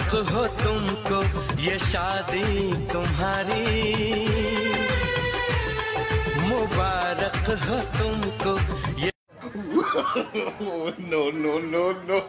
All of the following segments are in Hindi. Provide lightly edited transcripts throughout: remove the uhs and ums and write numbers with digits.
मुबारक हो तुमको ये शादी तुम्हारी, मुबारक हो तुमको ये नो नो नो नो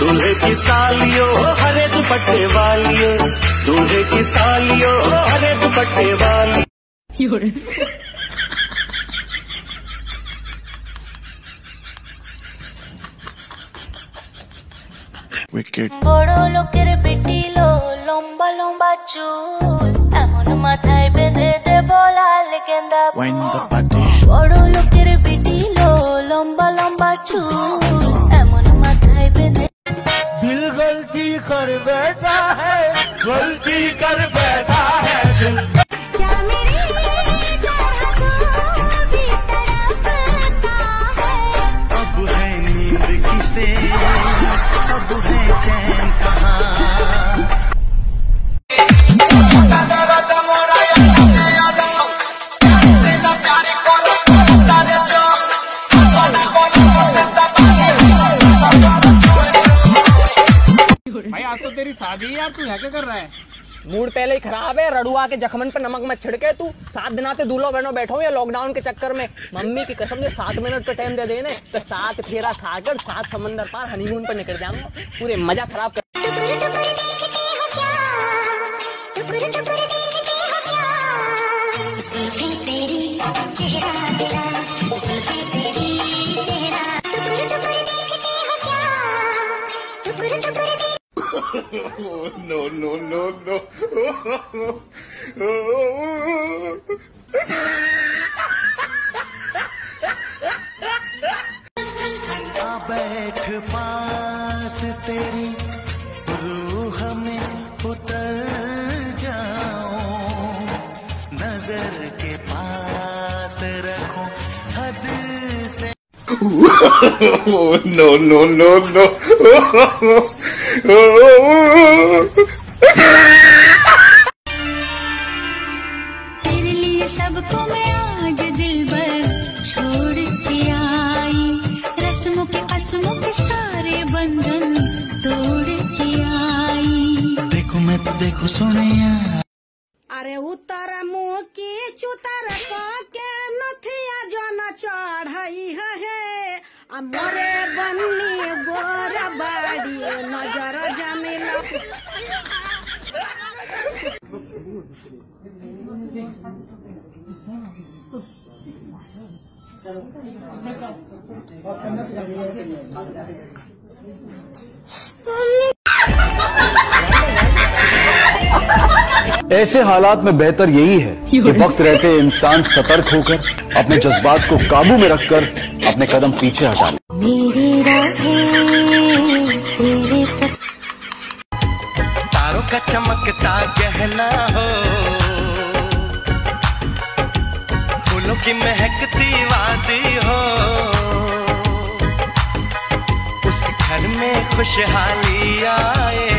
दूल्हे की सालियों हरे दुपट्टे वालियों, दूल्हे की सालियों हरे दुपट्टे वाली। বড় লোকের বেটিলো লম্বা লম্বা চুল, এমন মাথায় বেঁধে দেব লাল গেন্দা ফুল। বড় লোকের বেটিলো লম্বা লম্বা চুল, এমন মাথায় বেঁধে। दिल गलती कर बैठा है, गलती कर बैठा है दिल। क्या मेरी तरह तू भी तड़पता है? अब है नींद किसे, अब है चैन कहाँ। भाई आज तो तेरी शादी है यार, तू यहाँ क्या कर रहा है? मूड पहले ही खराब है, रड़ुआ के जख्मन पे नमक मत छिड़के। तू 7 दिन आते दूल्हा बहनों बैठो या लॉकडाउन के चक्कर में। मम्मी की कसम से 7 मिनट पे टाइम दे देने तो 7 फेरा खाकर 7 समंदर पार हनीमून पर निकल जाऊंगा। पूरे मजा खराब कर। No no no no बैठ पास तेरी रूह में उतर जाऊं, नजर के पास रखूं हद से। No no no no तेरे लिए सबको मैं आज दिल भर छोड़ के आई, रस्मों के कसमों के सारे बंधन तोड़ के आई। देखो मैं तो देखो सोनिया। अरे उतर मुँह की चुतर के नथिया जाना चढ़ाई है, मोरे बन्नी गोर बाड़ी नजर जमीला। ऐसे हालात में बेहतर यही है कि वक्त रहते इंसान सतर्क होकर अपने जज्बात को काबू में रखकर अपने कदम पीछे हटा ले। मेरी तारों का चमकता गहना हो, फूलों की महकती वादी हो, उस घर में खुशहाली आए